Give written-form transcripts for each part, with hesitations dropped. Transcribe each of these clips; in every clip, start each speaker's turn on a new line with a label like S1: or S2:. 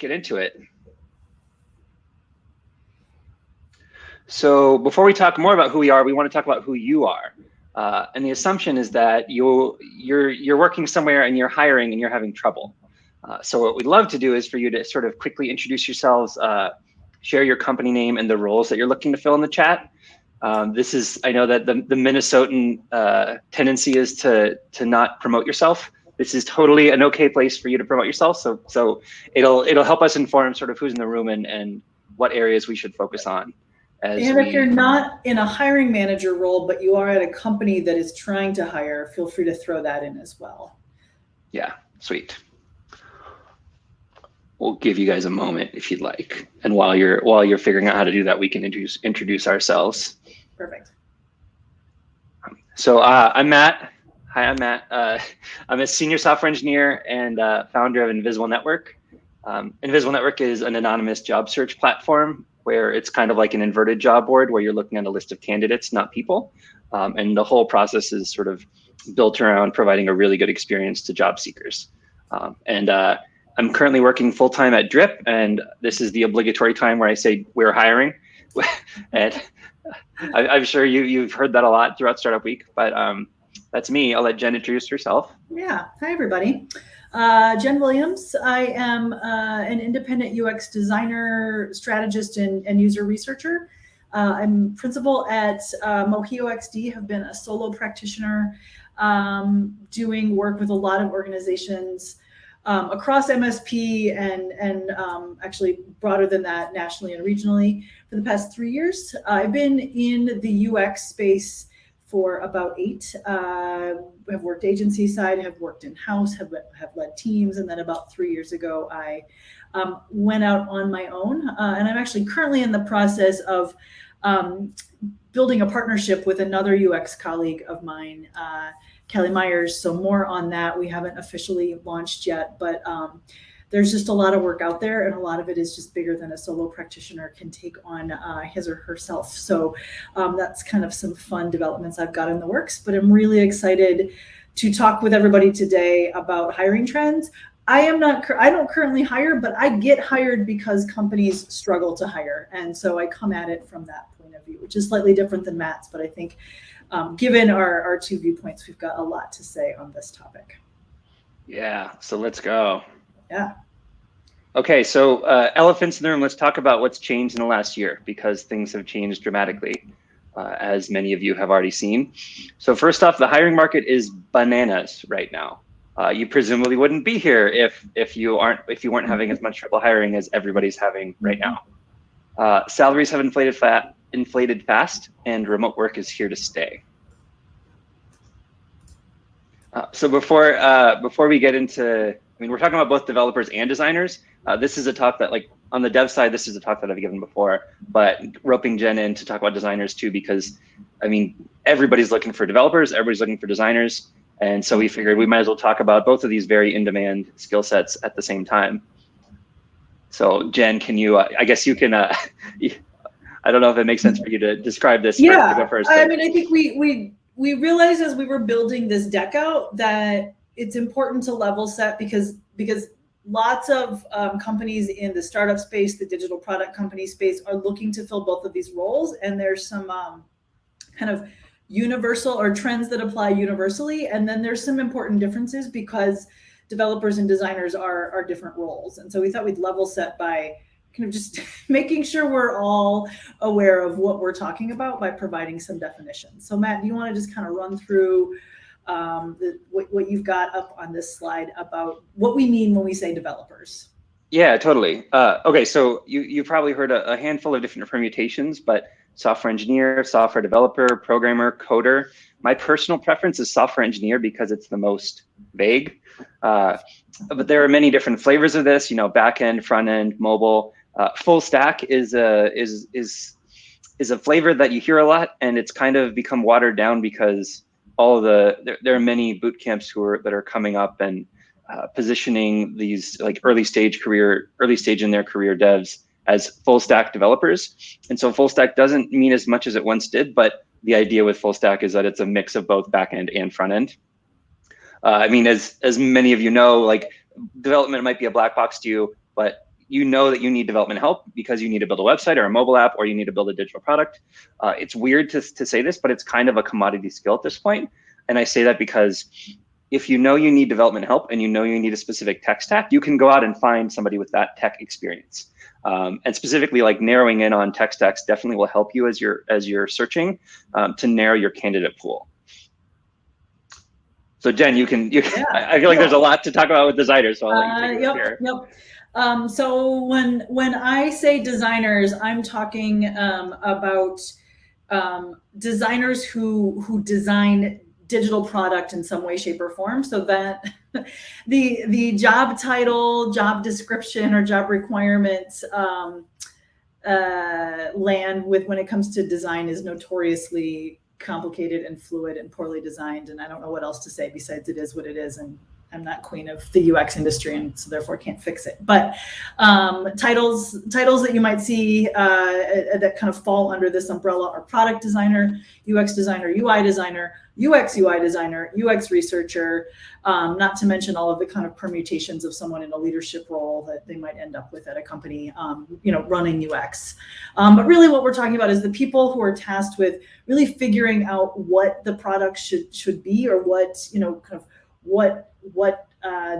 S1: get into it. So before we talk more about who we are, we want to talk about who you are. And the assumption is that you're working somewhere and you're hiring and you're having trouble. So what we'd love to do is for you to sort of quickly introduce yourselves, share your company name and the roles that you're looking to fill in the chat. I know that the Minnesotan tendency is to not promote yourself. This is totally an okay place for you to promote yourself. So it'll help us inform sort of who's in the room and what areas we should focus on.
S2: And if you're not in a hiring manager role, but you are at a company that is trying to hire, feel free to throw that in as well.
S1: Yeah, sweet. We'll give you guys a moment if you'd like. And while you're figuring out how to do that, we can introduce ourselves.
S2: Perfect.
S1: So I'm Matt. Hi, I'm Matt. I'm a senior software engineer and founder of Invisible Network. Invisible Network is an anonymous job search platform where it's kind of like an inverted job board where you're looking at a list of candidates, not people. And the whole process is sort of built around providing a really good experience to job seekers. I'm currently working full-time at Drip, and this is the obligatory time where I say we're hiring. And I'm sure you've heard that a lot throughout Startup Week, but that's me. I'll let Jen introduce herself.
S2: Yeah, hi everybody. Jen Williams. I am an independent UX designer, strategist, and user researcher. I'm principal at Mojio XD, have been a solo practitioner, doing work with a lot of organizations across MSP and actually broader than that, nationally and regionally for the past 3 years. I've been in the UX space for about 8. Have worked agency side, have worked in-house, have led teams, and then about 3 years ago, I went out on my own. And I'm actually currently in the process of building a partnership with another UX colleague of mine, Kelly Myers. So more on that. We haven't officially launched yet, but there's just a lot of work out there, and a lot of it is just bigger than a solo practitioner can take on his or herself. So that's kind of some fun developments I've got in the works, but I'm really excited to talk with everybody today about hiring trends. I don't currently hire, but I get hired because companies struggle to hire. And so I come at it from that point of view, which is slightly different than Matt's, but I think given our 2 viewpoints, we've got a lot to say on this topic.
S1: Yeah, so let's go.
S2: Yeah.
S1: Okay, so elephants in the room, let's talk about what's changed in the last year, because things have changed dramatically, as many of you have already seen. So first off, the hiring market is bananas right now. You presumably wouldn't be here if you weren't having as much trouble hiring as everybody's having right now. Salaries have inflated fast, and remote work is here to stay. So before we get into, we're talking about both developers and designers. This is a talk that, like, on the dev side, this is a talk that I've given before, but roping Jen in to talk about designers too, because everybody's looking for developers, everybody's looking for designers. And so we figured we might as well talk about both of these very in-demand skill sets at the same time. So Jen, can you, I guess you can, I don't know if it makes sense for you to describe this.
S2: Yeah,
S1: to go first,
S2: I think we realized as we were building this deck out that it's important to level set because lots of companies in the startup space, the digital product company space, are looking to fill both of these roles. And there's some kind of universal or trends that apply universally. And then there's some important differences because developers and designers are different roles. And so we thought we'd level set by kind of just making sure we're all aware of what we're talking about by providing some definitions. So Matt, do you want to just kind of run through what you've got up on this slide about what we mean when we say developers?
S1: Yeah, totally. Okay, so you've probably heard a handful of different permutations, but software engineer, software developer, programmer, coder. My personal preference is software engineer because it's the most vague. But there are many different flavors of this. Back end, front end, mobile. Full stack is a flavor that you hear a lot, and it's kind of become watered down because there are many boot camps that are coming up and positioning these like early stage in their career devs as full stack developers. And so full stack doesn't mean as much as it once did, but the idea with full stack is that it's a mix of both back end and front end. As many of you know, like, development might be a black box to you, but you know that you need development help because you need to build a website or a mobile app, or you need to build a digital product. It's weird to say this, but it's kind of a commodity skill at this point. And I say that because if you know you need development help and you know you need a specific tech stack, you can go out and find somebody with that tech experience. And specifically, like narrowing in on tech stacks definitely will help you as you're searching to narrow your candidate pool. So Jen, you can yeah, I feel like there's a lot to talk about with designers, so I'll let you take it here.
S2: Yep. So when I say designers, I'm talking about designers who design digital product in some way, shape, or form, so that the job title, job description, or job requirements land with when it comes to design is notoriously complicated and fluid and poorly designed. And I don't know what else to say besides it is what it is. And I'm not queen of the UX industry, and so therefore can't fix it. But titles that you might see that kind of fall under this umbrella are product designer, UX designer, UI designer, UX UI designer, UX researcher, not to mention all of the kind of permutations of someone in a leadership role that they might end up with at a company, running UX. But really what we're talking about is the people who are tasked with really figuring out what the product should be, or what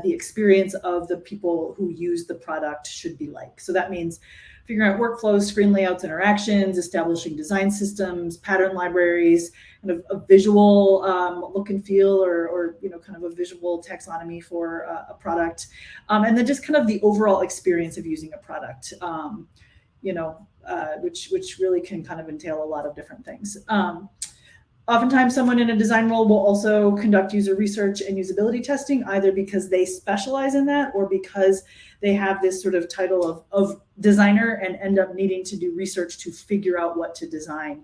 S2: the experience of the people who use the product should be like. So that means figuring out workflows, screen layouts, interactions, establishing design systems, pattern libraries, kind of a visual look and feel, or kind of a visual taxonomy for a product, and then just kind of the overall experience of using a product, which really can kind of entail a lot of different things. Oftentimes someone in a design role will also conduct user research and usability testing, either because they specialize in that or because they have this sort of title of designer and end up needing to do research to figure out what to design.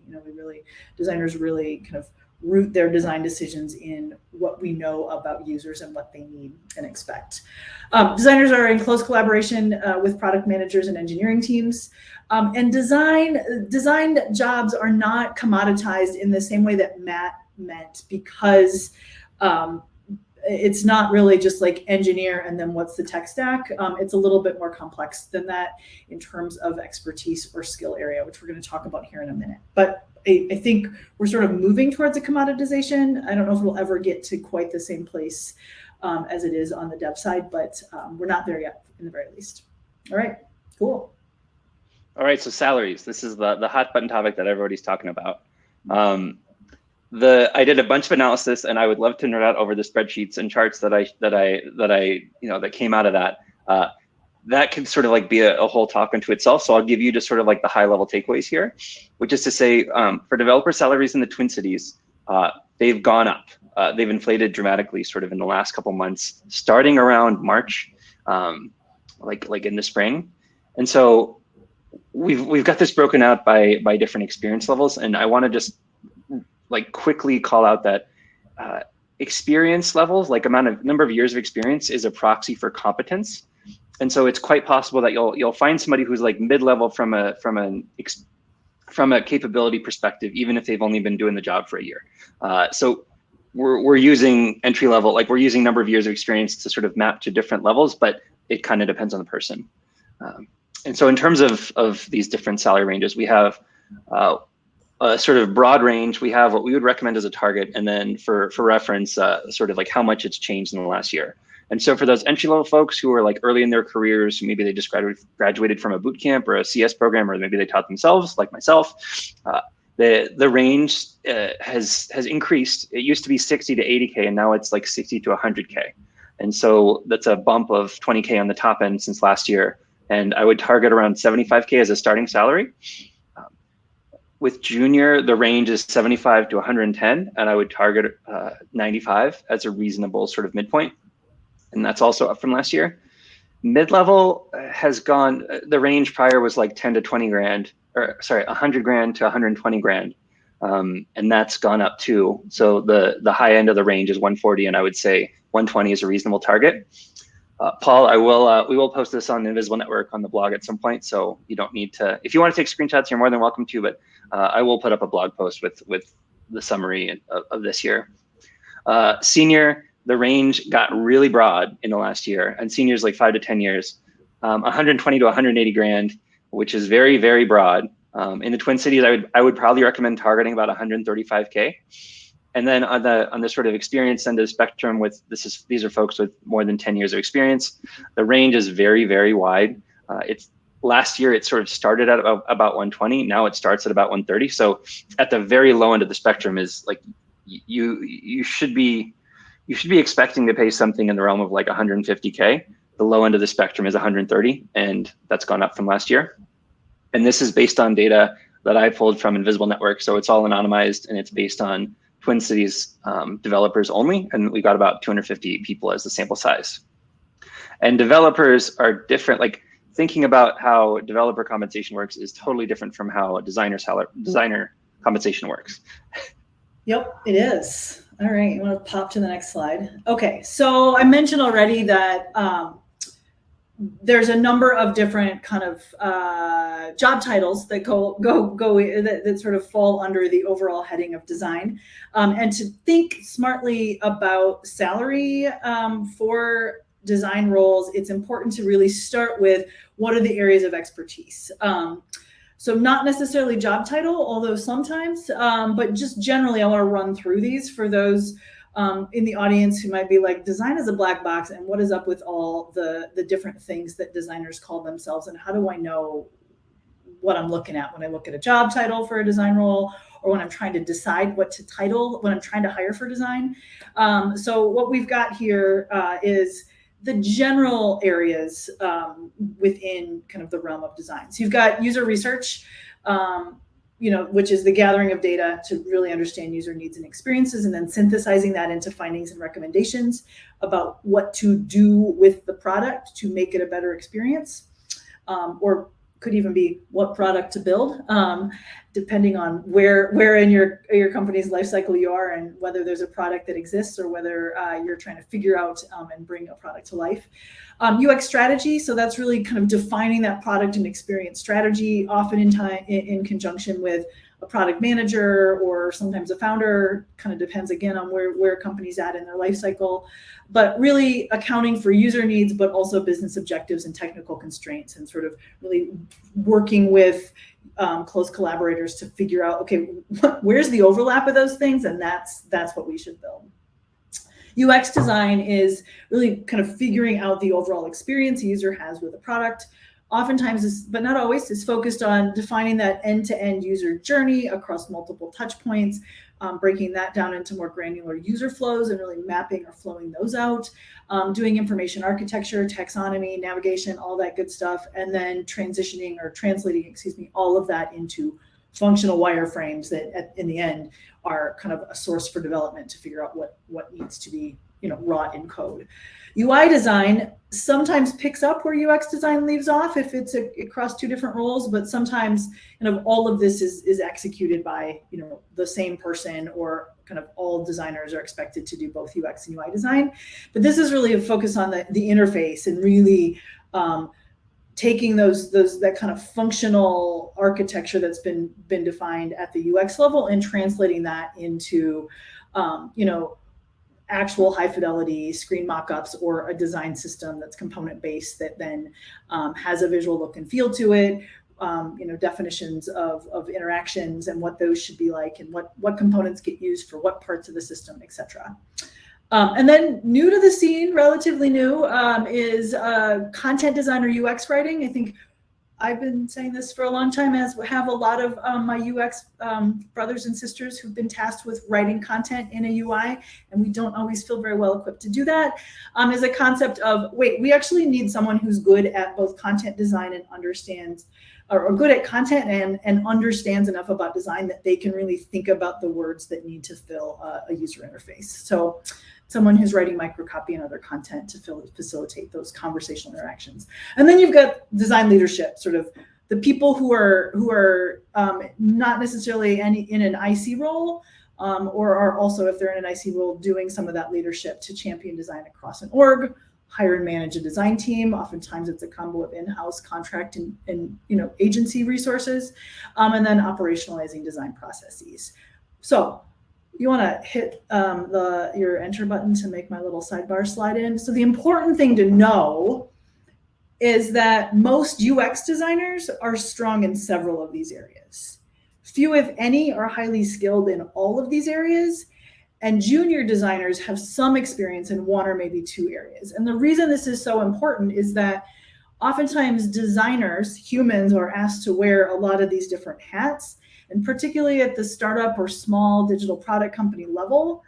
S2: Designers really kind of root their design decisions in what we know about users and what they need and expect. Designers are in close collaboration with product managers and engineering teams. And design jobs are not commoditized in the same way that Matt meant, because it's not really just like engineer and then what's the tech stack. It's a little bit more complex than that in terms of expertise or skill area, which we're going to talk about here in a minute. But I think we're sort of moving towards a commoditization. I don't know if we'll ever get to quite the same place as it is on the dev side, but we're not there yet, in the very least. All right, cool.
S1: All right, so salaries. This is the hot button topic that everybody's talking about. I did a bunch of analysis, and I would love to nerd out over the spreadsheets and charts that came out of that. That could sort of like be a whole talk unto itself. So I'll give you just sort of like the high level takeaways here, which is to say, for developer salaries in the Twin Cities, they've gone up. They've inflated dramatically sort of in the last couple months, starting around March, like in the spring. And so we've got this broken out by different experience levels, and I want to just like quickly call out that experience levels, like number of years of experience, is a proxy for competence. And so it's quite possible that you'll find somebody who's like mid-level from a capability perspective, even if they've only been doing the job for a year. So we're using entry level, like we're using number of years of experience to sort of map to different levels, but it kind of depends on the person. And so in terms of these different salary ranges, we have a sort of broad range. We have what we would recommend as a target, and then for reference, sort of like how much it's changed in the last year. And so for those entry level folks who are like early in their careers, maybe they just graduated from a boot camp or a CS program, or maybe they taught themselves, like myself, the range has increased. It used to be 60 to 80K, and now it's like 60 to 100K. And so that's a bump of 20K on the top end since last year. And I would target around 75K as a starting salary. With junior, the range is 75 to 110, and I would target 95 as a reasonable sort of midpoint. And that's also up from last year. Mid-level has gone, the range prior was like 10 to 20 grand, or sorry, 100 grand to 120 grand. And that's gone up too. So the high end of the range is 140, and I would say 120 is a reasonable target. Paul, we will post this on the Invisible Network on the blog at some point, so you don't need to. If you want to take screenshots, you're more than welcome to. But I will put up a blog post with the summary of this year. Senior, the range got really broad in the last year, and seniors like 5 to 10 years. 120 to 180 grand, which is very, very broad. In the Twin Cities, I would probably recommend targeting about 135K. And then on the sort of experience end of the spectrum, these are folks with more than 10 years of experience. The range is very, very wide. Last year it sort of started at about 120. Now it starts at about 130. So at the very low end of the spectrum is like you should be expecting to pay something in the realm of like 150K. The low end of the spectrum is 130, and that's gone up from last year. And this is based on data that I pulled from Invisible Network. So it's all anonymized, and it's based on Twin Cities developers only. And we got about 250 people as the sample size. And developers are different. Like thinking about how developer compensation works is totally different from how designer compensation works.
S2: Yep, it is. All right, you want to pop to the next slide? Okay, so I mentioned already that there's a number of different kind of job titles that that sort of fall under the overall heading of design, and to think smartly about salary for design roles, it's important to really start with what are the areas of expertise. So not necessarily job title, although sometimes, but just generally, I want to run through these for those in the audience who might be like, design is a black box, and what is up with all the different things that designers call themselves, and how do I know what I'm looking at when I look at a job title for a design role, or when I'm trying to decide what to title, when I'm trying to hire for design. So what we've got here is the general areas within kind of the realm of design. So you've got user research, which is the gathering of data to really understand user needs and experiences, and then synthesizing that into findings and recommendations about what to do with the product to make it a better experience, or could even be what product to build, depending on where in your company's life cycle you are, and whether there's a product that exists or whether you're trying to figure out and bring a product to life. UX strategy, so that's really kind of defining that product and experience strategy, often in conjunction with a product manager or sometimes a founder. Kind of depends again on where a company's at in their life cycle, but really accounting for user needs, but also business objectives and technical constraints, and sort of really working with close collaborators to figure out, okay, where's the overlap of those things, and that's what we should build. UX design is really kind of figuring out the overall experience a user has with a product. Oftentimes, but not always, is focused on defining that end-to-end user journey across multiple touch points, breaking that down into more granular user flows and really mapping or flowing those out, doing information architecture, taxonomy, navigation, all that good stuff, and then translating, all of that into functional wireframes that in the end are kind of a source for development to figure out what needs to be wrought in code. UI design sometimes picks up where UX design leaves off if it's across two different roles, but sometimes all of this is executed by the same person, or kind of all designers are expected to do both UX and UI design. But this is really a focus on the interface, and really taking that kind of functional architecture that's been defined at the UX level and translating that into actual high fidelity screen mockups, or a design system that's component based that then has a visual look and feel to it, definitions of interactions and what those should be like, and what components get used for what parts of the system, etc. And then new to the scene, relatively new, is content design or UX writing. I think I've been saying this for a long time, as have a lot of my UX brothers and sisters who've been tasked with writing content in a UI, and we don't always feel very well equipped to do that. Is a concept of, wait, we actually need someone who's good at both content design and understands, or good at content and understands enough about design that they can really think about the words that need to fill a user interface. So someone who's writing microcopy and other content to facilitate those conversational interactions. And then you've got design leadership, sort of the people who are not necessarily in an IC role, or are also, if they're in an IC role, doing some of that leadership to champion design across an org, hire and manage a design team. Oftentimes it's a combo of in-house, contract, and agency resources, and then operationalizing design processes. So you want to hit your enter button to make my little sidebar slide in. So the important thing to know is that most UX designers are strong in several of these areas. Few, if any, are highly skilled in all of these areas, and junior designers have some experience in one or maybe two areas. And the reason this is so important is that oftentimes designers, humans, are asked to wear a lot of these different hats, and particularly at the startup or small digital product company level,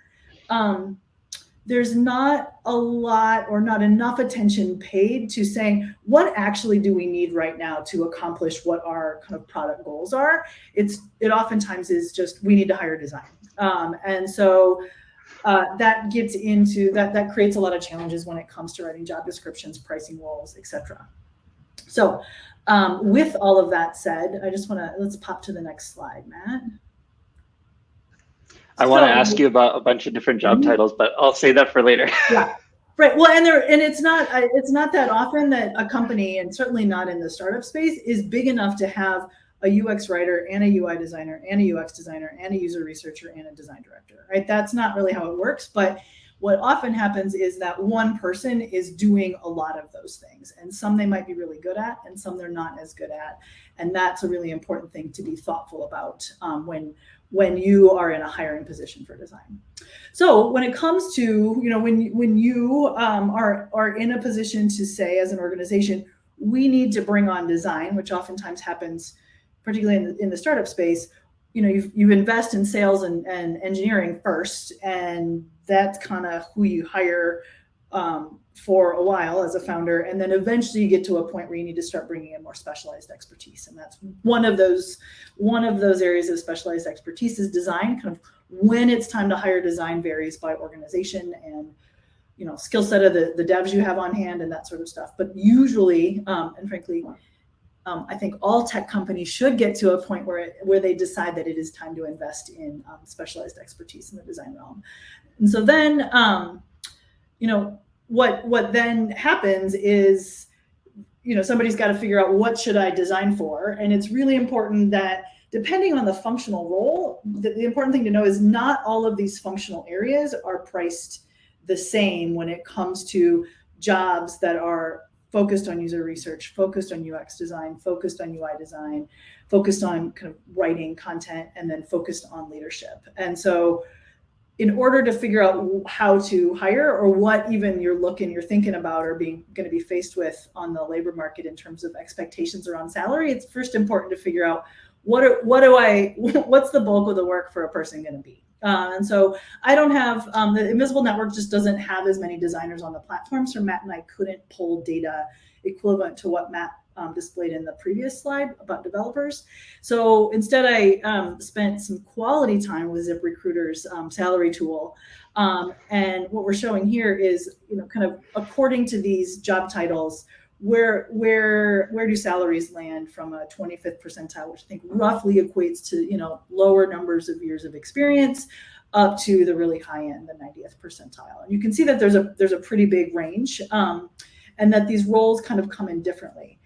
S2: there's not a lot or not enough attention paid to saying, what actually do we need right now to accomplish what our kind of product goals are? It oftentimes is just, we need to hire design. And so that gets into, that creates a lot of challenges when it comes to writing job descriptions, pricing roles, etc. So with all of that said, I just want to, let's pop to the next slide, Matt.
S1: I want to ask you about a bunch of different job titles, but I'll say that for later.
S2: Yeah, right. Well, and it's not that often that a company, and certainly not in the startup space, is big enough to have a UX writer and a UI designer and a UX designer and a user researcher and a design director, right? That's not really how it works. But what often happens is that one person is doing a lot of those things, and some they might be really good at and some they're not as good at. And that's a really important thing to be thoughtful about when you are in a hiring position for design. So when it comes to, when you are in a position to say, as an organization, we need to bring on design, which oftentimes happens, particularly in the startup space, you invest in sales and engineering first, and that's kind of who you hire for a while as a founder, and then eventually you get to a point where you need to start bringing in more specialized expertise, and that's one of those areas of specialized expertise is design. Kind of when it's time to hire design varies by organization and skill set of the devs you have on hand and that sort of stuff. But usually, and frankly, I think all tech companies should get to a point where they decide that it is time to invest in specialized expertise in the design realm. And so then, what then happens is, somebody's got to figure out, what should I design for? And it's really important that, depending on the functional role, the important thing to know is not all of these functional areas are priced the same when it comes to jobs that are focused on user research, focused on UX design, focused on UI design, focused on kind of writing content, and then focused on leadership. And so in order to figure out how to hire, or what even you're thinking about or going to be faced with on the labor market in terms of expectations around salary, it's first important to figure out what's the bulk of the work for a person going to be. And so I don't have, the Invisible Network just doesn't have as many designers on the platform. So Matt and I couldn't pull data equivalent to what Matt displayed in the previous slide about developers. So instead I spent some quality time with ZipRecruiter's salary tool. And what we're showing here is, kind of according to these job titles, where do salaries land from a 25th percentile, which I think roughly equates to, lower numbers of years of experience, up to the really high end, the 90th percentile. And you can see that there's a pretty big range, and that these roles kind of come in differently.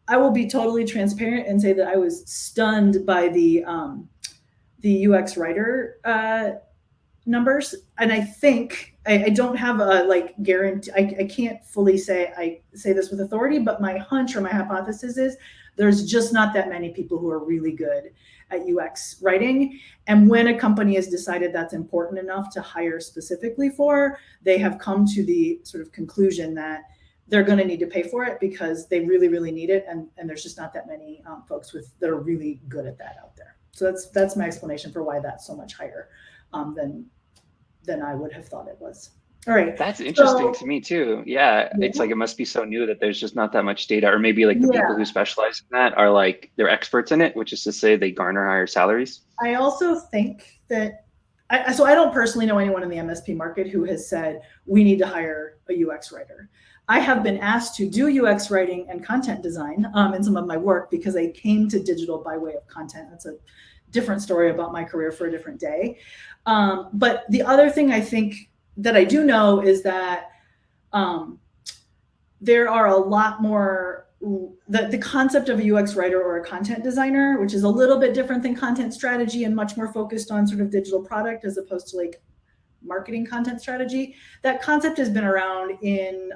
S2: I will be totally transparent and say that I was stunned by the UX writer numbers, and I think I don't have a guarantee. I can't fully say I say this with authority, but my hunch or my hypothesis is there's just not that many people who are really good at UX writing. And when a company has decided that's important enough to hire specifically for, they have come to the sort of conclusion that they're going to need to pay for it because they really, really need it, and there's just not that many folks that are really good at that out there. So that's my explanation for why that's so much higher than I would have thought it was. All right.
S1: That's interesting to me too. Yeah, it's like, it must be so new that there's just not that much data, or maybe the people who specialize in that are they're experts in it, which is to say they garner higher salaries.
S2: I also think that, so I don't personally know anyone in the MSP market who has said, we need to hire a UX writer. I have been asked to do UX writing and content design in some of my work because I came to digital by way of content. That's a different story about my career for a different day. But the other thing I think that I do know is that there are a lot more, the concept of a UX writer or a content designer, which is a little bit different than content strategy and much more focused on sort of digital product as opposed to marketing content strategy. That concept has been around in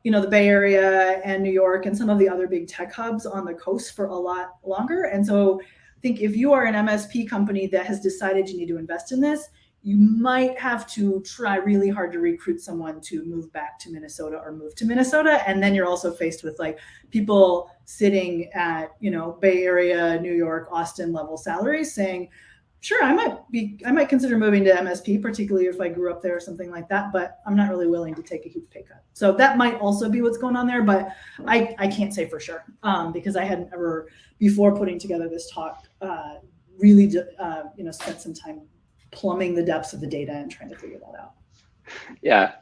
S2: the Bay Area and New York and some of the other big tech hubs on the coast for a lot longer. And so I think if you are an MSP company that has decided you need to invest in this, you might have to try really hard to recruit someone to move back to Minnesota or move to Minnesota. And then you're also faced with like people sitting at, Bay Area, New York, Austin level salaries saying, sure, I might consider moving to MSP, particularly if I grew up there or something like that, but I'm not really willing to take a huge pay cut. So that might also be what's going on there, but I can't say for sure because I hadn't ever, before putting together this talk, really spent some time plumbing the depths of the data and trying to figure that out.
S1: Yeah.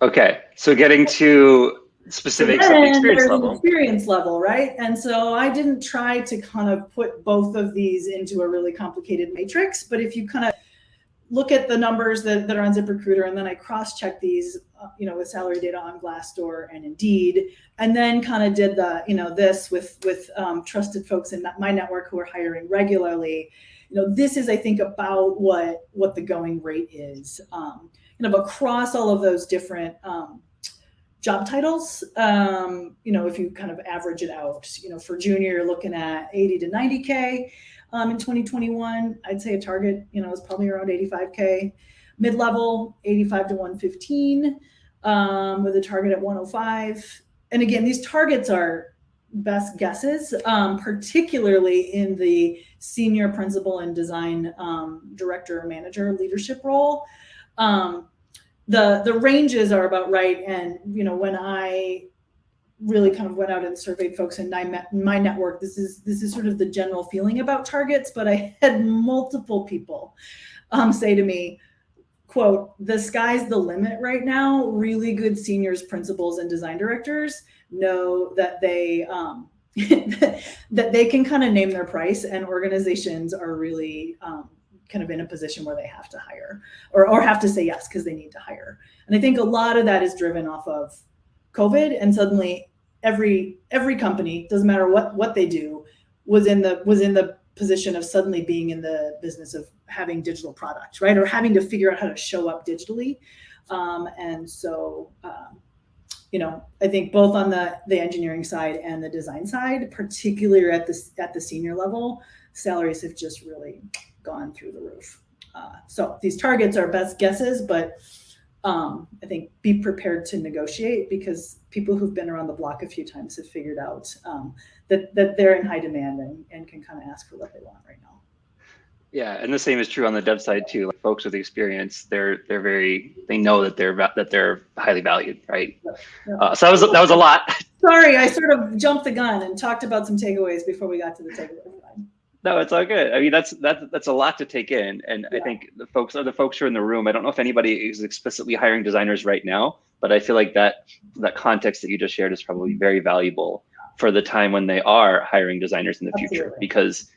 S1: Okay. So getting to specifics at the
S2: experience level, right? And so I didn't try to kind of put both of these into a really complicated matrix, but if you kind of look at the numbers that are on ZipRecruiter, and then I cross-check these, with salary data on Glassdoor and Indeed, and then kind of did the, this with trusted folks in my network who are hiring regularly. This is, I think, about what the going rate is, across all of those different job titles. If you kind of average it out, for junior, you're looking at 80 to 90K. In 2021, I'd say a target, is probably around 85K. Mid-level, 85 to 115, with a target at 105. And again, these targets are best guesses, particularly in the senior principal and design director or manager leadership role. The ranges are about right. And, when I really kind of went out and surveyed folks in my network, this is sort of the general feeling about targets, but I had multiple people say to me, quote, the sky's the limit right now. Really good seniors, principals, and design directors know that they that they can kind of name their price, and organizations are really kind of in a position where they have to hire or have to say yes because they need to hire. And I think a lot of that is driven off of COVID, and suddenly every company, doesn't matter what they do, was in the position of suddenly being in the business of having digital product, right? Or having to figure out how to show up digitally. And so, I think both on the engineering side and the design side, particularly at the senior level, salaries have just really gone through the roof. So these targets are best guesses, but I think be prepared to negotiate, because people who've been around the block a few times have figured out that they're in high demand and can kind of ask for what they want right now.
S1: Yeah, and the same is true on the dev side too. Like folks with experience, they know that they're highly valued, right? Yeah. So that was a lot.
S2: Sorry, I sort of jumped the gun and talked about some takeaways before we got to the takeaway side.
S1: No, it's all good. I mean, that's a lot to take in, and yeah. I think the folks who are in the room, I don't know if anybody is explicitly hiring designers right now, but I feel like that context that you just shared is probably very valuable for the time when they are hiring designers in the future. Absolutely. Because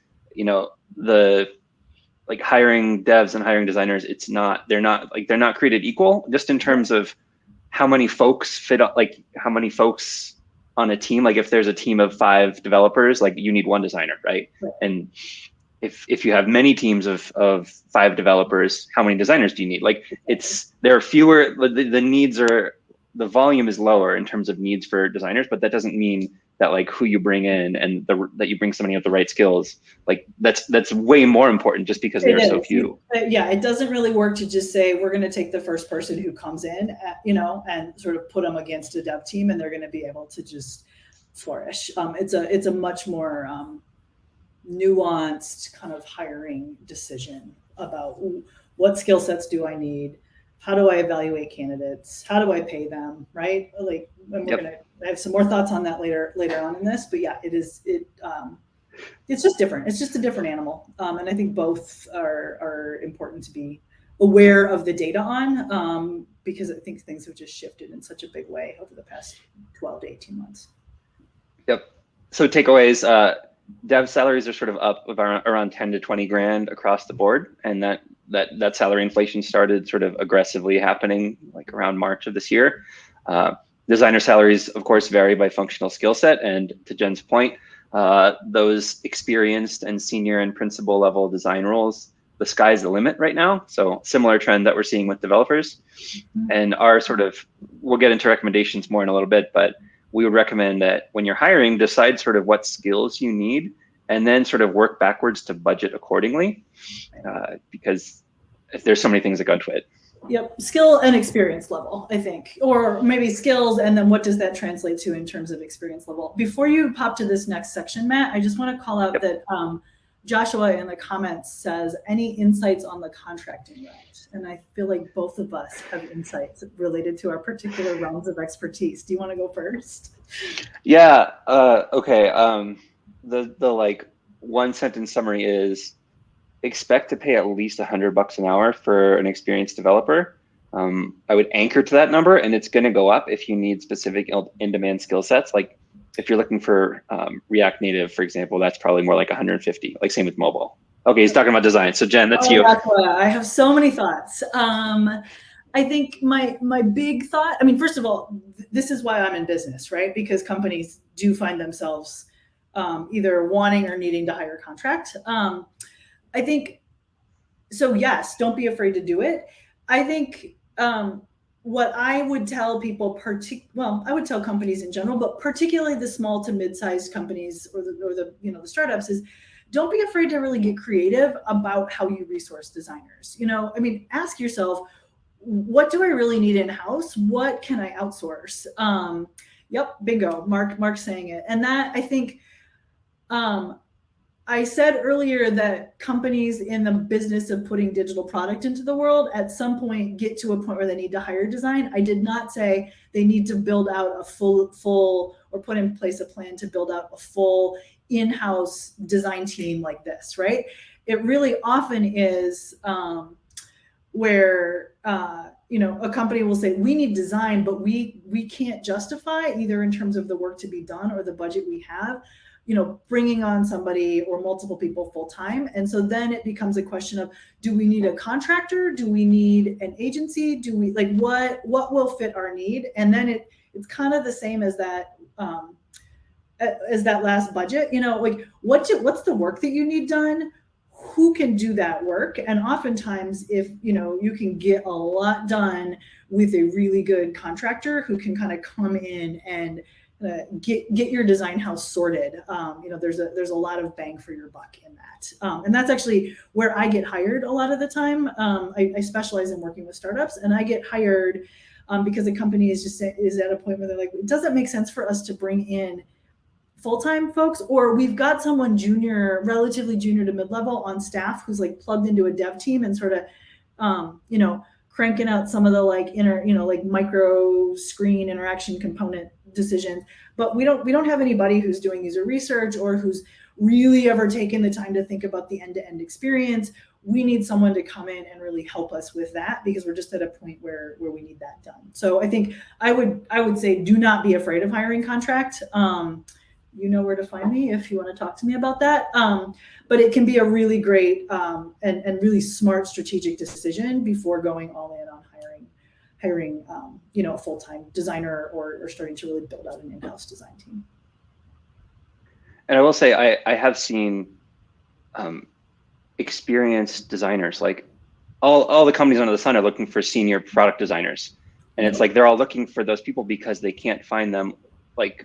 S1: like hiring devs and hiring designers, they're not created equal, just in terms of how many folks fit up, like how many folks on a team. Like if there's a team of 5 developers, like you need 1 designer, right? And if you have many teams of 5 developers, how many designers do you need? Like there are fewer, the needs are, the volume is lower in terms of needs for designers, but that doesn't mean that like who you bring in and that you bring somebody with the right skills, like that's way more important just because there are so few.
S2: Yeah, it doesn't really work to just say we're going to take the first person who comes in, and sort of put them against a dev team and they're going to be able to just flourish. It's a much more nuanced kind of hiring decision about what skill sets do I need, how do I evaluate candidates, how do I pay them, right? Like, and we're gonna have some more thoughts on that later on in this, but yeah, it's just different. It's just a different animal, and I think both are important to be aware of the data on, because I think things have just shifted in such a big way over the past 12 to 18 months.
S1: Yep. So takeaways. Dev salaries are sort of up around 10 to 20 grand across the board, and that salary inflation started sort of aggressively happening like around March of this year. Designer salaries, of course, vary by functional skill set, and to Jen's point, those experienced and senior and principal level design roles the sky's the limit right now. So similar trend that we're seeing with developers. And our sort of, we'll get into recommendations more in a little bit, but we would recommend that when you're hiring, decide sort of what skills you need and then sort of work backwards to budget accordingly, because if there's so many things that go into it.
S2: Yep, skill and experience level, I think, or maybe skills, and then what does that translate to in terms of experience level? Before you pop to this next section, Matt, I just want to call out that Joshua in the comments says, any insights on the contracting route? And I feel like both of us have insights related to our particular realms of expertise. Do you want to go first?
S1: Yeah, okay. The like one sentence summary is, expect to pay at least $100 an hour for an experienced developer. I would anchor to that number, and it's going to go up if you need specific in-demand skill sets. Like if you're looking for React Native, for example, that's probably more like 150. Like same with mobile. Okay, he's talking about design. So Jen, that's you.
S2: I have so many thoughts. I think my big thought, I mean, first of all, this is why I'm in business, right? Because companies do find themselves either wanting or needing to hire contract. I think, so yes, don't be afraid to do it. I think what I would tell people, I would tell companies in general, but particularly the small to mid-sized companies or the the startups, is don't be afraid to really get creative about how you resource designers. I mean, ask yourself, what do I really need in-house? What can I outsource? Yep, bingo, Mark's saying it. And that, I think, I said earlier that companies in the business of putting digital product into the world at some point get to a point where they need to hire design. I did not say they need to build out a full or put in place a plan to build out a full in-house design team like this, right? It really often is where a company will say, we need design, but we can't justify, either in terms of the work to be done or the budget we have, bringing on somebody or multiple people full time. And so then it becomes a question of, do we need a contractor? Do we need an agency? Do we what will fit our need? And then it's kind of the same as that last budget, what's the work that you need done? Who can do that work? And oftentimes, if you can get a lot done with a really good contractor who can kind of come in and get your design house sorted, there's a lot of bang for your buck in that. And that's actually where I get hired a lot of the time. I specialize in working with startups, and I get hired because the company is at a point where they're like, it doesn't make sense for us to bring in full-time folks, or we've got someone relatively junior to mid-level on staff who's plugged into a dev team and sort of cranking out some of the micro screen interaction component decisions, but we don't have anybody who's doing user research or who's really ever taken the time to think about the end-to-end experience. We need someone to come in and really help us with that, because we're just at a point where we need that done. So I think I would say, do not be afraid of hiring contract. You know where to find me if you want to talk to me about that. But it can be a really great and really smart strategic decision before going all in on hiring a full-time designer or starting to really build out an in-house design team.
S1: And I will say, I have seen experienced designers, like all the companies under the sun are looking for senior product designers. And it's they're all looking for those people because they can't find them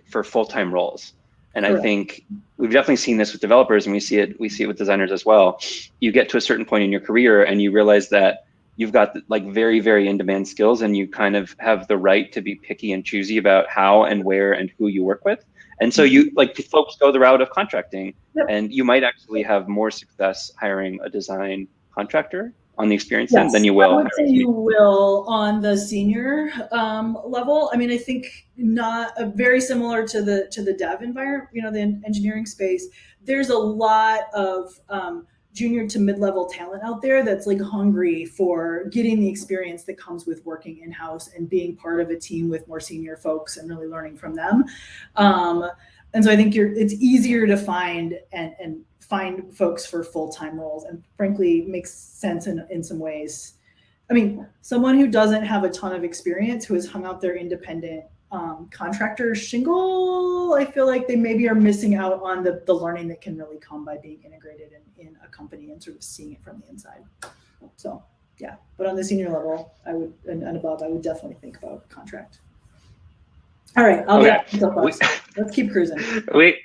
S1: for full-time roles. And correct. I think we've definitely seen this with developers, and we see it with designers as well. You get to a certain point in your career and you realize that you've got very, very in-demand skills, and you kind of have the right to be picky and choosy about how and where and who you work with. And so you folks go the route of contracting, yep. And you might actually have more success hiring a design contractor on the experience end than you will.
S2: I would say you will on the senior level. I mean, I think not very similar to the dev environment, the engineering space. There's a lot of junior to mid-level talent out there that's hungry for getting the experience that comes with working in-house and being part of a team with more senior folks and really learning from them. And so I think it's easier to find and find folks for full-time roles, and frankly makes sense in some ways. I mean, someone who doesn't have a ton of experience, who has hung out their independent contractor shingle, I feel like they maybe are missing out on the learning that can really come by being integrated in a company and sort of seeing it from the inside. So yeah, but on the senior level, I would and above, I would definitely think about contract. All right, I'll get let's keep cruising.
S1: We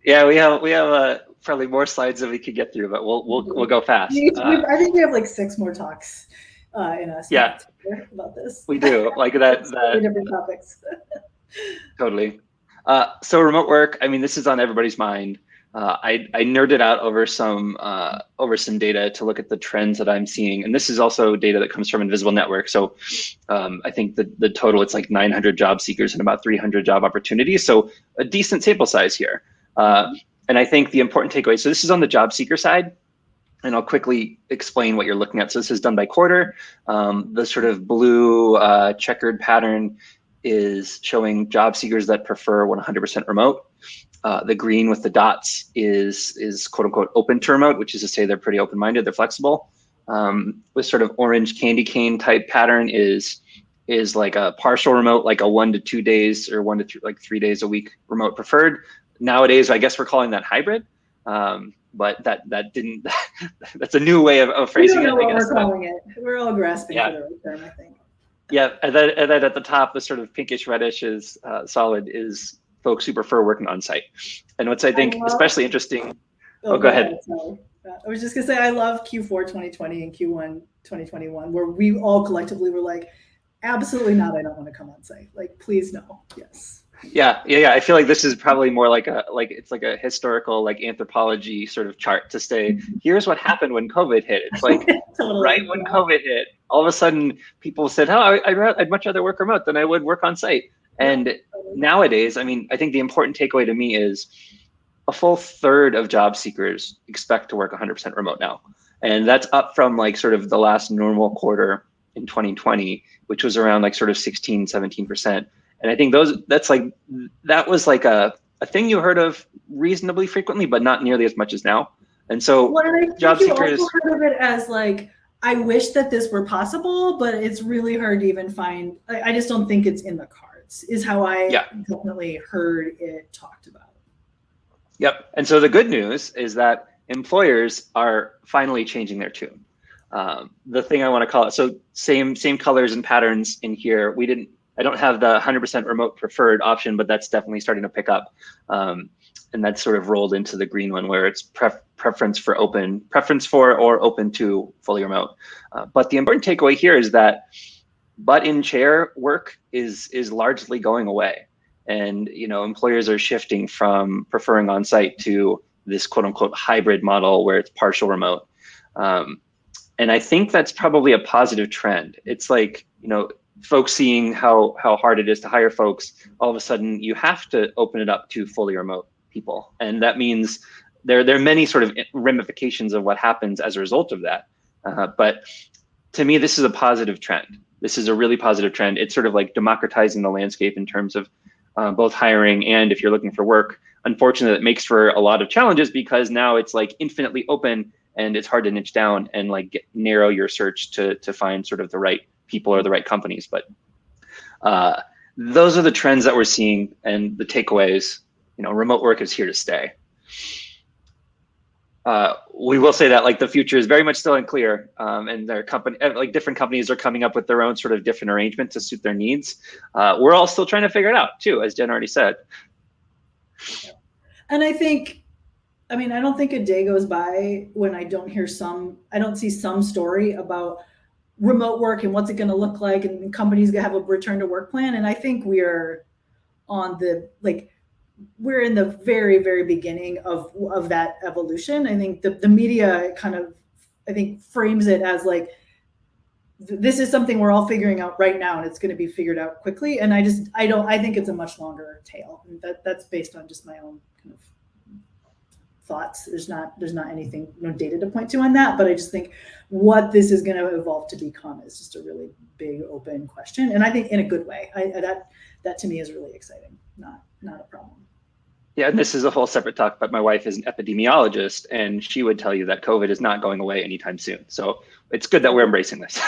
S1: have probably more slides than we could get through, but we'll go fast.
S2: I think we have like 6 more talks in us.
S1: Yeah,
S2: about this.
S1: We do like that.
S2: Different topics.
S1: Totally. So remote work. I mean, this is on everybody's mind. I nerded out over some data to look at the trends that I'm seeing, and this is also data that comes from Invisible Network. So I think the total, it's like 900 job seekers and about 300 job opportunities. So a decent sample size here. And I think the important takeaway. So this is on the job seeker side, and I'll quickly explain what you're looking at. So this is done by quarter. The sort of blue checkered pattern is showing job seekers that prefer 100% remote. The green with the dots is quote unquote open to remote, which is to say they're pretty open-minded, they're flexible. With sort of orange candy cane type pattern is like a partial remote, like a 1 to 2 days or 1 to 3 days a week remote preferred. Nowadays, I guess we're calling that hybrid. But that didn't, that's a new way of phrasing it, I guess.
S2: We're calling it. We're all grasping for the right term, I think.
S1: Yeah, and then at the top, the sort of pinkish reddish is solid is folks who prefer working on site. And what's I think especially interesting. Go ahead.
S2: I was just gonna say I love Q4 2020 and Q1 2021, where we all collectively were like, absolutely not. I don't want to come on site. Like, please no. Yes.
S1: Yeah. I feel like this is probably more like it's like a historical like anthropology sort of chart to say, here's what happened when COVID hit. It's like totally, right when COVID hit, all of a sudden people said, oh, I'd much rather work remote than I would work on site. And nowadays, I mean, I think the important takeaway to me is a full third of job seekers expect to work 100% remote now. And that's up from like sort of the last normal quarter in 2020, which was around like sort of 16, 17%. And I think that was like a thing you heard of reasonably frequently, but not nearly as much as now. And so job seekers
S2: also heard of it as like, I wish that this were possible, but it's really hard to even find. I just don't think it's in the cards, is how I definitely heard it talked about.
S1: Yep. And so the good news is that employers are finally changing their tune. The thing I want to call it, so same colors and patterns in here. I don't have the 100% remote preferred option, but that's definitely starting to pick up. And that's sort of rolled into the green one where it's preference for or open to fully remote. But the important takeaway here is that butt in chair work is largely going away. And employers are shifting from preferring on-site to this quote unquote hybrid model where it's partial remote. And I think that's probably a positive trend. It's like, folks seeing how hard it is to hire folks, all of a sudden you have to open it up to fully remote people. And that means there are many sort of ramifications of what happens as a result of that. But to me, this is a positive trend. This is a really positive trend. It's sort of like democratizing the landscape in terms of both hiring and if you're looking for work. Unfortunately, it makes for a lot of challenges because now it's like infinitely open and it's hard to niche down and like narrow your search to find sort of the right people or the right companies. But those are the trends that we're seeing and the takeaways. Remote work is here to stay. We will say that like the future is very much still unclear, and different companies are coming up with their own sort of different arrangement to suit their needs. We're all still trying to figure it out too, as Jen already said.
S2: And I don't think a day goes by when I don't see some story about remote work and what's it going to look like, and companies gonna have a return to work plan. And I think we're in the very, very beginning of that evolution. I think the media kind of, frames it as like, this is something we're all figuring out right now and it's going to be figured out quickly. And I think it's a much longer tail. And that's based on just my own kind of thoughts. There's not anything, no data to point to on that, but I just think what this is going to evolve to become is just a really big open question. And I think in a good way. That to me is really exciting, not a problem.
S1: Yeah, and this is a whole separate talk, but my wife is an epidemiologist and she would tell you that COVID is not going away anytime soon. So it's good that we're embracing this.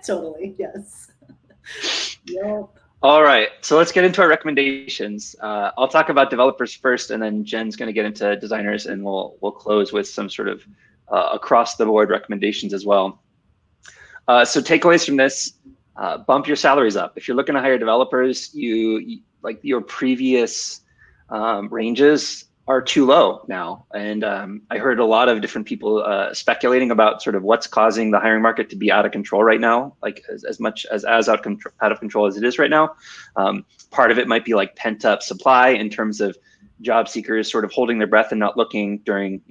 S2: Totally, yes. Yep.
S1: All right, so let's get into our recommendations. I'll talk about developers first, and then Jen's going to get into designers, and we'll close with some sort of across the board recommendations as well. So takeaways from this: bump your salaries up. If you're looking to hire developers, you like your previous ranges are too low now. And I heard a lot of different people speculating about sort of what's causing the hiring market to be out of control right now, like as much as out of control as it is right now. Part of it might be like pent up supply in terms of job seekers sort of holding their breath and not looking during,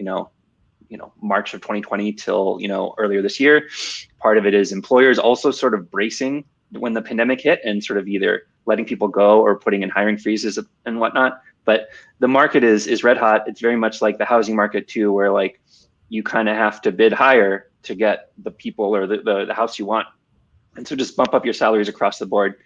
S1: March of 2020 till, earlier this year. Part of it is employers also sort of bracing when the pandemic hit and sort of either letting people go or putting in hiring freezes and whatnot. But the market is red hot. It's very much like the housing market too, where like you kind of have to bid higher to get the people or the house you want. And so just bump up your salaries across the board.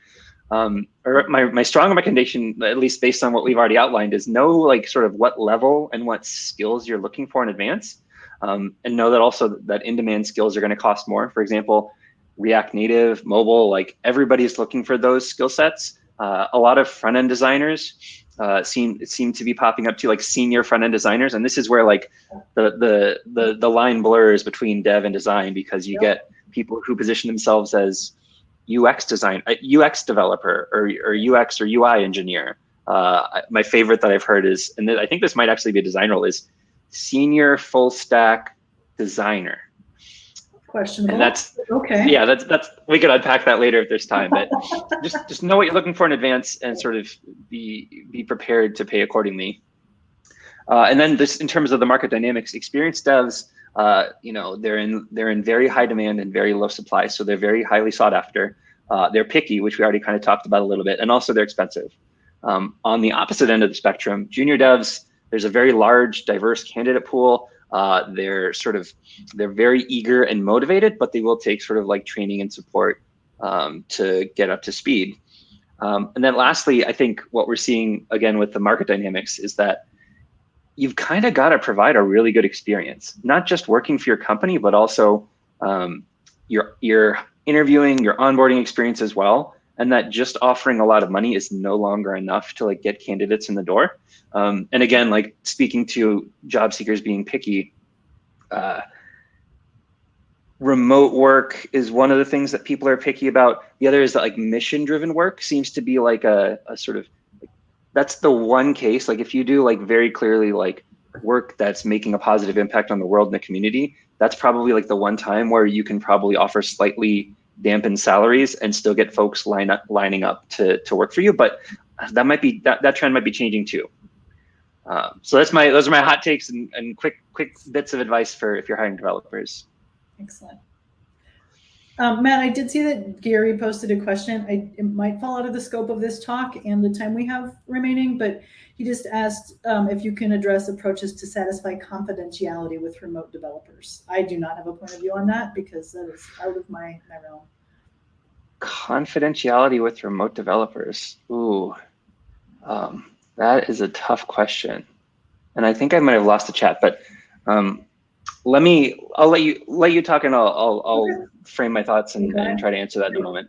S1: Or my strong recommendation, at least based on what we've already outlined, is know like sort of what level and what skills you're looking for in advance. And know that also that in-demand skills are going to cost more. For example, React Native, mobile, like everybody's looking for those skill sets. A lot of front-end designers seem to be popping up to like senior front-end designers, and this is where like the line blurs between dev and design, because you get people who position themselves as UX UX developer or UX or UI engineer. My favorite that I've heard is, and I think this might actually be a design role, is senior full stack designer.
S2: Questionable.
S1: And that's
S2: okay.
S1: Yeah, that's we could unpack that later if there's time, but just know what you're looking for in advance and sort of be prepared to pay accordingly. And then this, in terms of the market dynamics, experienced devs, they're in very high demand and very low supply, so they're very highly sought after. They're picky, which we already kind of talked about a little bit, and also they're expensive. On the opposite end of the spectrum, junior devs, there's a very large, diverse candidate pool. They're very eager and motivated, but they will take sort of like training and support to get up to speed. And then lastly, I think what we're seeing again with the market dynamics is that you've kind of got to provide a really good experience, not just working for your company, but also your interviewing, your onboarding experience as well. And that just offering a lot of money is no longer enough to like get candidates in the door. And again, like speaking to job seekers being picky, remote work is one of the things that people are picky about. The other is that like mission-driven work seems to be like a sort of, that's the one case. Like if you do like very clearly like work that's making a positive impact on the world and the community, that's probably like the one time where you can probably offer slightly dampened salaries and still get folks lining up to work for you. But that trend might be changing too. So those are my hot takes and quick bits of advice for if you're hiring developers.
S2: Excellent. Matt, I did see that Gary posted a question. It might fall out of the scope of this talk and the time we have remaining, but he just asked if you can address approaches to satisfy confidentiality with remote developers. I do not have a point of view on that because that is out of my realm.
S1: Confidentiality with remote developers. Ooh, that is a tough question. And I think I might have lost the chat, but I'll let you talk, and I'll frame my thoughts and try to answer that in a moment.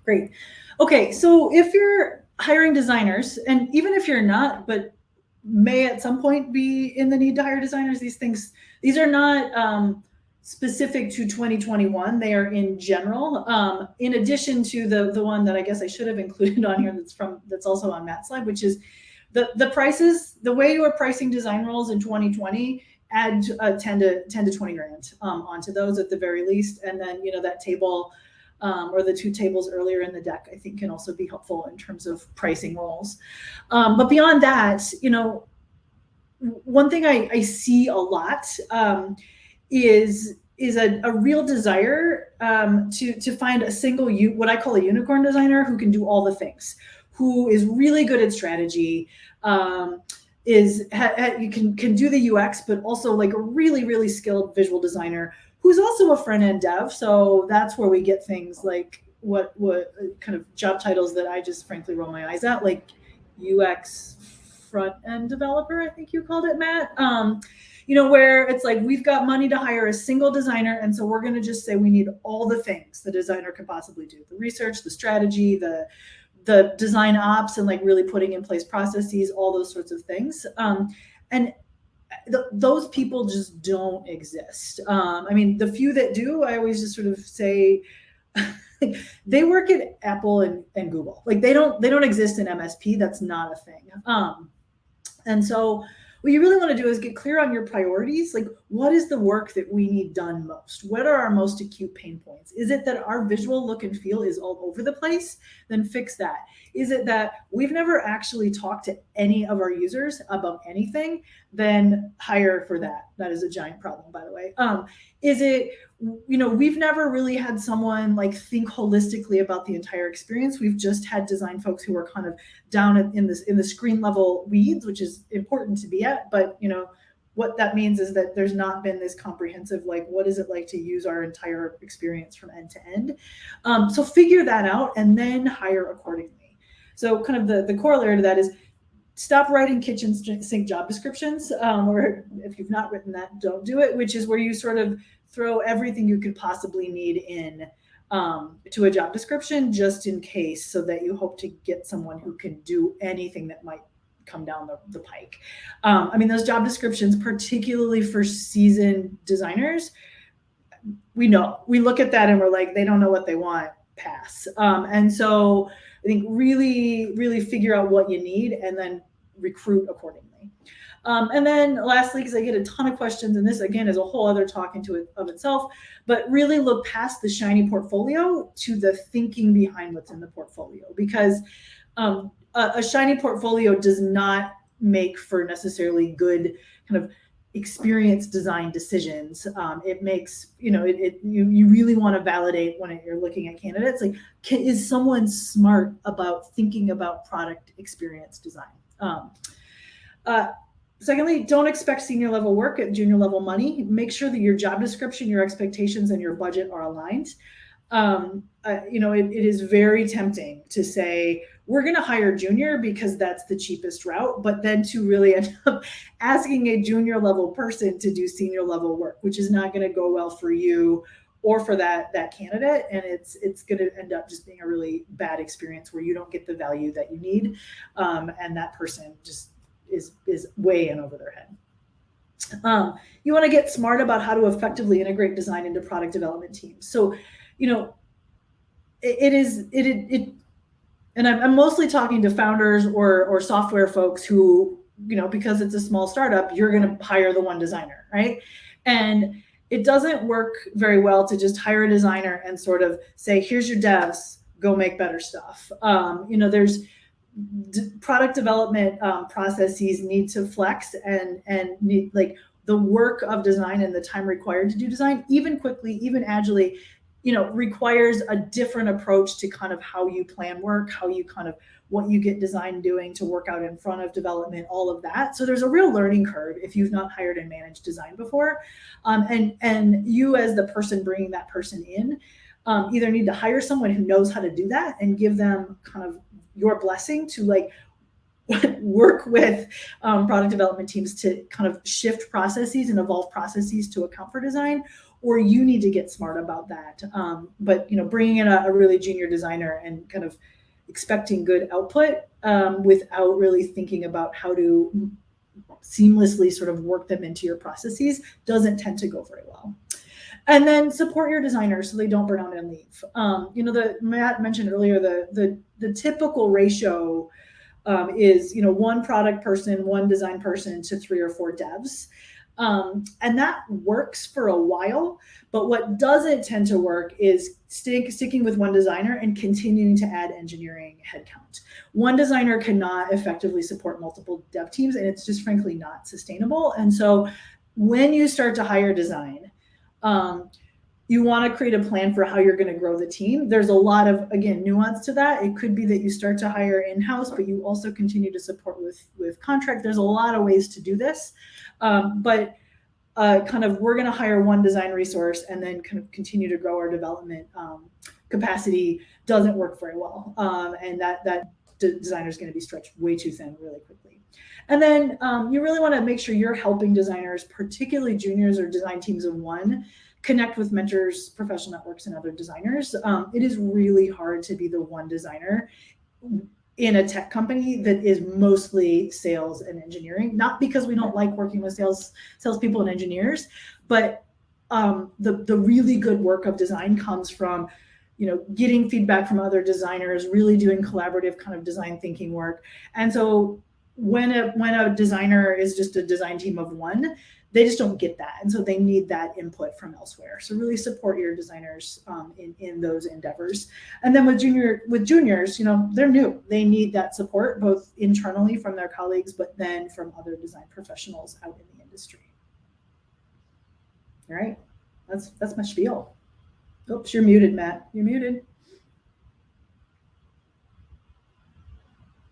S2: Great. Okay, so if you're hiring designers, and even if you're not, but may at some point be in the need to hire designers, these are not specific to 2021. They are in general. In addition to the one that I guess I should have included on here that's also on Matt's slide, which is the prices. The way you are pricing design roles in 2020. Add 10 to 20 grand onto those at the very least. And then, that table or the two tables earlier in the deck, I think can also be helpful in terms of pricing roles. But beyond that, one thing I see a lot is a real desire to find a single, what I call a unicorn designer who can do all the things, who is really good at strategy, you can do the UX, but also like a really, really skilled visual designer who's also a front-end dev. So that's where we get things like what kind of job titles that I just frankly roll my eyes at, like UX front-end developer, I think you called it, Matt. Where it's like, we've got money to hire a single designer, and so we're going to just say we need all the things the designer could possibly do: the research, the strategy, the the design ops and like really putting in place processes, all those sorts of things. And those people just don't exist. I mean, the few that do, I always just sort of say they work at Apple and Google. Like they don't exist in MSP. That's not a thing. And so what you really want to do is get clear on your priorities. Like, what is the work that we need done most? What are our most acute pain points? Is it that our visual look and feel is all over the place? Then fix that. Is it that we've never actually talked to any of our users about anything? Then hire for that. That is a giant problem, by the way. Is it, we've never really had someone like think holistically about the entire experience. We've just had design folks who are kind of down in the screen level weeds, which is important to be at, but what that means is that there's not been this comprehensive, like, what is it like to use our entire experience from end to end? So figure that out and then hire accordingly. So kind of the corollary to that is stop writing kitchen sink job descriptions, or if you've not written that, don't do it, which is where you sort of throw everything you could possibly need in to a job description just in case, so that you hope to get someone who can do anything that might come down the pike. I mean, those job descriptions, particularly for seasoned designers, we look at that and we're like, they don't know what they want, pass. And so I think really, really figure out what you need and then recruit accordingly. And then lastly, because I get a ton of questions, and this again is a whole other talk of itself, but really look past the shiny portfolio to the thinking behind what's in the portfolio, because a shiny portfolio does not make for necessarily good kind of experience design decisions. It makes, you really want to validate when you're looking at candidates, like, is someone smart about thinking about product experience design? Secondly, don't expect senior level work at junior level money. Make sure that your job description, your expectations, and your budget are aligned. It is very tempting to say, we're going to hire junior because that's the cheapest route, but then to really end up asking a junior level person to do senior level work, which is not going to go well for you or for that candidate. And it's going to end up just being a really bad experience where you don't get the value that you need. And that person just is way in over their head. You want to get smart about how to effectively integrate design into product development teams. So, and I'm mostly talking to founders or software folks who, because it's a small startup, you're going to hire the one designer, right? And it doesn't work very well to just hire a designer and sort of say, here's your devs, go make better stuff. There's product development processes need to flex and need, like, the work of design and the time required to do design, even quickly, even agilely, requires a different approach to kind of how you plan work, how you kind of, what you get design doing to work out in front of development, all of that. So there's a real learning curve if you've not hired and managed design before. And you, as the person bringing that person in, either need to hire someone who knows how to do that and give them kind of your blessing to, like, work with product development teams to kind of shift processes and evolve processes to account for design, or you need to get smart about that. But bringing in a really junior designer and kind of expecting good output without really thinking about how to seamlessly sort of work them into your processes doesn't tend to go very well. And then support your designers so they don't burn out and leave. Matt mentioned earlier the typical ratio is one product person, one design person to 3 or 4 devs. And that works for a while, but what doesn't tend to work is sticking with one designer and continuing to add engineering headcount. One designer cannot effectively support multiple dev teams, and it's just frankly not sustainable. And so when you start to hire design, you want to create a plan for how you're going to grow the team. There's a lot of, again, nuance to that. It could be that you start to hire in-house, but you also continue to support with contract. There's a lot of ways to do this. But kind of, we're going to hire one design resource and then kind of continue to grow our development capacity doesn't work very well. And that designer is going to be stretched way too thin really quickly. And then you really want to make sure you're helping designers, particularly juniors or design teams of one, connect with mentors, professional networks, and other designers. It is really hard to be the one designer in a tech company that is mostly sales and engineering, not because we don't like working with salespeople and engineers, but the really good work of design comes from, getting feedback from other designers, really doing collaborative kind of design thinking work. And so when a designer is just a design team of one, they just don't get that. And so they need that input from elsewhere. So really support your designers in those endeavors. And then with juniors, they're new. They need that support both internally from their colleagues, but then from other design professionals out in the industry. All right, that's my spiel. Oops, you're muted, Matt. You're muted.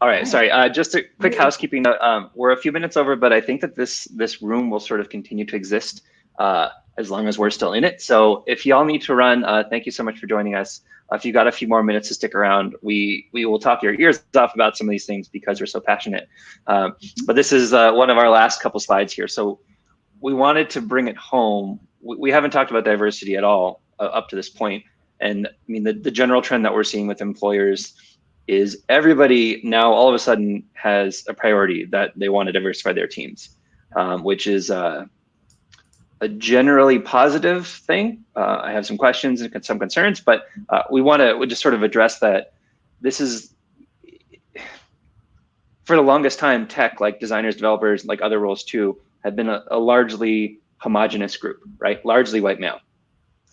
S1: All right, sorry. Just a quick housekeeping note. We're a few minutes over, but I think that this room will sort of continue to exist as long as we're still in it. So if y'all need to run, thank you so much for joining us. If you got a few more minutes to stick around, we will talk your ears off about some of these things because we're so passionate. But this is one of our last couple slides here. So we wanted to bring it home. We haven't talked about diversity at all up to this point. And I mean, the general trend that we're seeing with employers is everybody now all of a sudden has a priority that they want to diversify their teams, which is a generally positive thing. I have some questions and some concerns, but we just sort of address that this is, for the longest time, tech, like designers, developers, like other roles too, have been a largely homogenous group, right? Largely white male.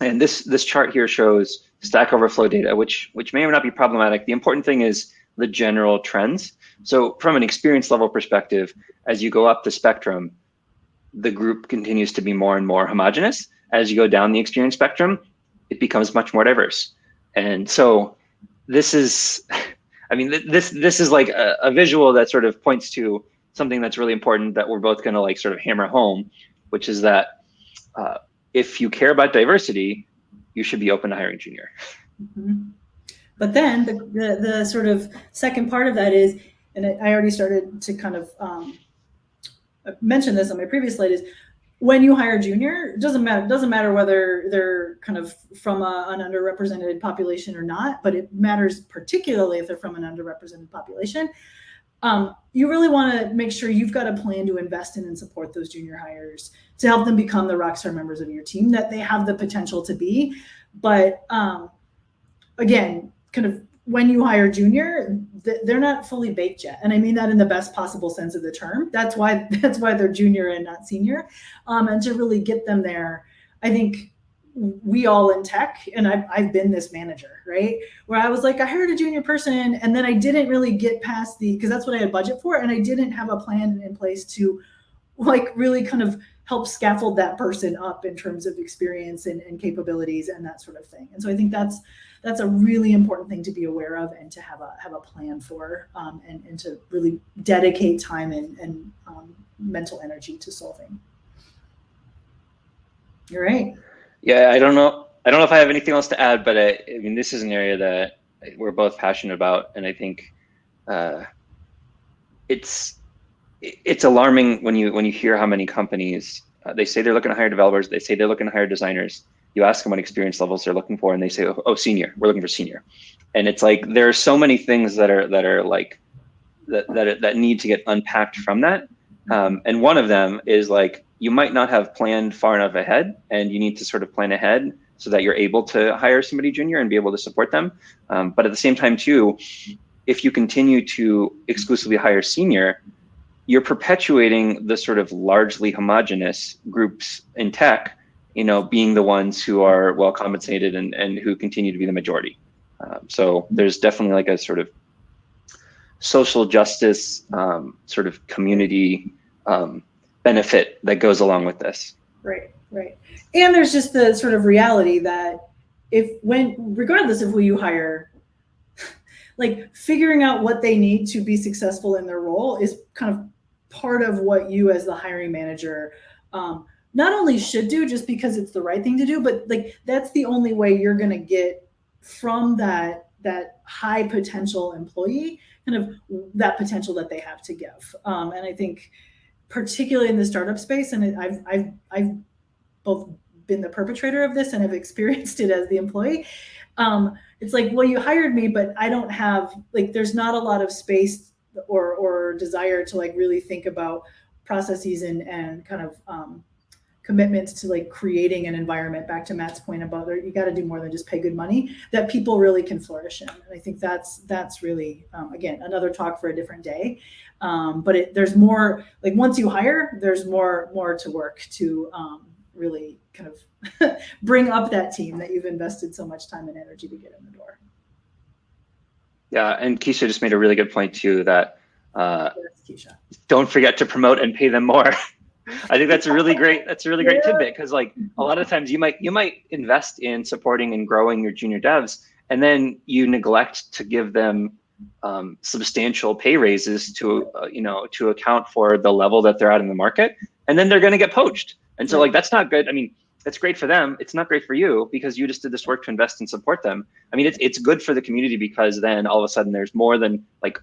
S1: And this chart here shows Stack Overflow data, which may or not be problematic. The important thing is the general trends. So from an experience level perspective, as you go up the spectrum, the group continues to be more and more homogenous. As you go down the experience spectrum, it becomes much more diverse. And so this is, I mean, this is like a visual that sort of points to something that's really important that we're both going to like sort of hammer home, which is that if you care about diversity, you should be open to hiring junior.
S2: Mm-hmm. But then the sort of second part of that is, and I already started to kind of mention this on my previous slide, is when you hire junior, it doesn't matter whether they're kind of from an underrepresented population or not, but it matters particularly if they're from an underrepresented population. You really want to make sure you've got a plan to invest in and support those junior hires to help them become the rockstar members of your team that they have the potential to be. But again, kind of when you hire junior, they're not fully baked yet. And I mean that in the best possible sense of the term. That's why they're junior and not senior. And to really get them there, I think we all in tech, and I've been this manager, right? Where I was like, I hired a junior person and then I didn't really get past because that's what I had budget for. And I didn't have a plan in place to like really kind of help scaffold that person up in terms of experience and capabilities and that sort of thing. And so I think that's a really important thing to be aware of and to have a plan for and to really dedicate time and mental energy to solving. You're right.
S1: Yeah, I don't know if I have anything else to add, but I mean, this is an area that we're both passionate about, and I think it's alarming when you hear how many companies they say they're looking to hire developers, they say they're looking to hire designers. You ask them what experience levels they're looking for, and they say, "Oh, senior. We're looking for senior." And it's like there are so many things that are like that need to get unpacked from that. And one of them is like, you might not have planned far enough ahead, and you need to sort of plan ahead so that you're able to hire somebody junior and be able to support them. But at the same time too, if you continue to exclusively hire senior, you're perpetuating the sort of largely homogenous groups in tech, being the ones who are well compensated and who continue to be the majority. So there's definitely like a sort of social justice sort of community benefit that goes along with this.
S2: Right. And there's just the sort of reality that regardless of who you hire, like figuring out what they need to be successful in their role is kind of part of what you as the hiring manager not only should do just because it's the right thing to do, but like that's the only way you're going to get from that high potential employee kind of that potential that they have to give. And I think particularly in the startup space, and I've both been the perpetrator of this and have experienced it as the employee. It's like, well, you hired me, but I don't have, like, there's not a lot of space or desire to like really think about processes and kind of commitments to like creating an environment, back to Matt's point about you got to do more than just pay good money, that people really can flourish in. And I think that's really, again, another talk for a different day. But there's more, like, once you hire, there's more to work to really kind of bring up that team that you've invested so much time and energy to get in the door.
S1: Yeah, and Keisha just made a really good point too, that
S2: Keisha,
S1: don't forget to promote and pay them more. I think that's a really great tidbit, because like a lot of times you might invest in supporting and growing your junior devs, and then you neglect to give them substantial pay raises to to account for the level that they're at in the market, and then they're going to get poached. And so like that's not good. I mean, it's great for them. It's not great for you, because you just did this work to invest and support them. I mean, it's good for the community, because then all of a sudden there's more than like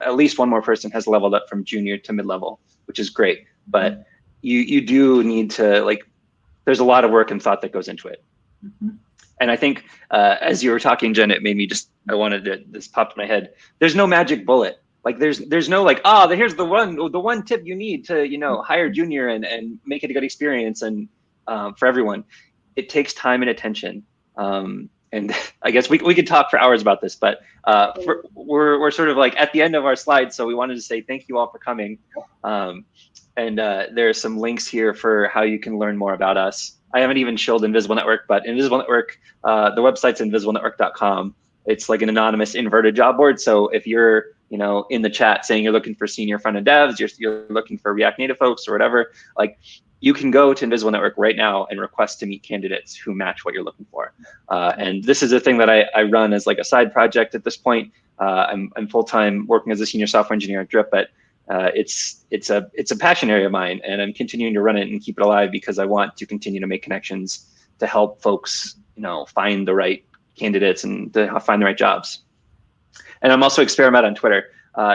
S1: at least one more person has leveled up from junior to mid-level, which is great. But you do need to, like, there's a lot of work and thought that goes into it.
S2: Mm-hmm.
S1: And I think as you were talking, Jen, it made me this popped in my head. There's no magic bullet. Like there's no like, here's the one tip you need to, hire junior and make it a good experience and for everyone. It takes time and attention. And I guess we could talk for hours about this, but we're sort of like at the end of our slides. So we wanted to say thank you all for coming. And there are some links here for how you can learn more about us. I haven't even shilled Invisible Network, but Invisible Network, the website's invisiblenetwork.com. It's like an anonymous inverted job board. So if you're, in the chat saying you're looking for senior front-end devs, you're looking for React Native folks or whatever, like you can go to Invisible Network right now and request to meet candidates who match what you're looking for. And this is a thing that I run as like a side project at this point. I'm full-time working as a senior software engineer at Drip, but it's a passion area of mine, and I'm continuing to run it and keep it alive because I want to continue to make connections to help folks, find the right candidates and to find the right jobs. And I'm also Experiment on Twitter.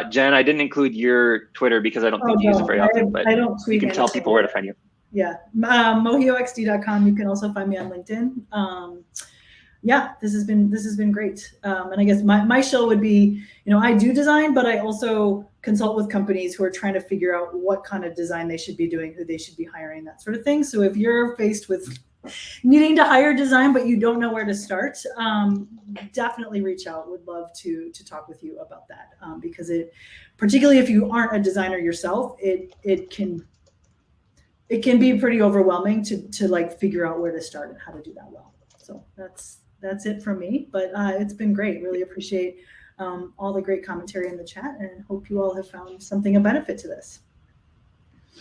S1: Jen, I didn't include your Twitter because I don't think you use it very often, but you can tell people where to find you.
S2: Yeah, mohioxd.com. You can also find me on LinkedIn. Yeah, this has been great. And I guess my show would be, I do design, but I also consult with companies who are trying to figure out what kind of design they should be doing, who they should be hiring, that sort of thing. So if you're faced with needing to hire design, but you don't know where to start, definitely reach out. Would love to talk with you about that, because particularly if you aren't a designer yourself, it can be pretty overwhelming to like figure out where to start and how to do that well. So that's it from me, but it's been great. Really appreciate all the great commentary in the chat, and hope you all have found something of benefit to this.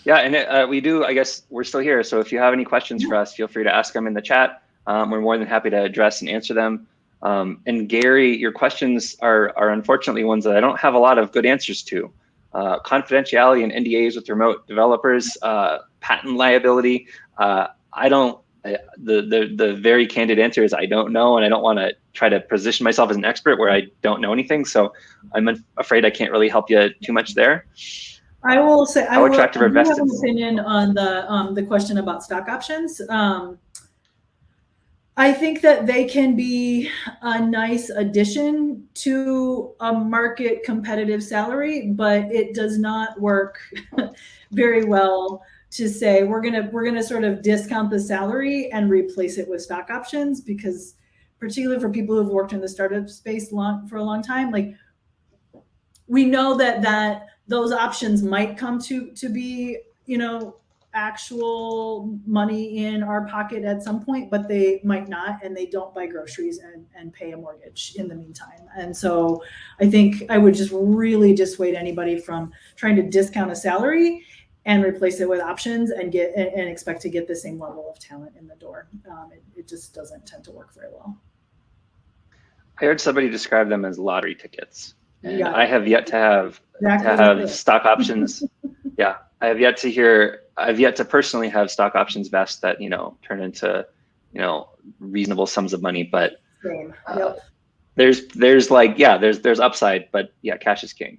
S1: Yeah, and we do, I guess we're still here. So if you have any questions for us, feel free to ask them in the chat. We're more than happy to address and answer them. And Gary, your questions are unfortunately ones that I don't have a lot of good answers to. Confidentiality and NDAs with remote developers, patent liability. The very candid answer is I don't know, and I don't want to try to position myself as an expert where I don't know anything. So I'm afraid I can't really help you too much there.
S2: I will say I
S1: attractive
S2: have
S1: invested?
S2: an opinion on the question about stock options. I think that they can be a nice addition to a market competitive salary, but it does not work very well to say we're gonna sort of discount the salary and replace it with stock options, because particularly for people who've worked in the startup space for a long time, like we know that those options might come to be, actual money in our pocket at some point, but they might not, and they don't buy groceries and pay a mortgage in the meantime. And so I think I would just really dissuade anybody from trying to discount a salary and replace it with options and expect to get the same level of talent in the door. It just doesn't tend to work very well.
S1: I heard somebody describe them as lottery tickets, and
S2: Yeah.
S1: I have yet to have stock options. Yeah, I've yet to personally have stock options vest that turn into reasonable sums of money. But
S2: Same. Yep.
S1: there's upside, but yeah, cash is king.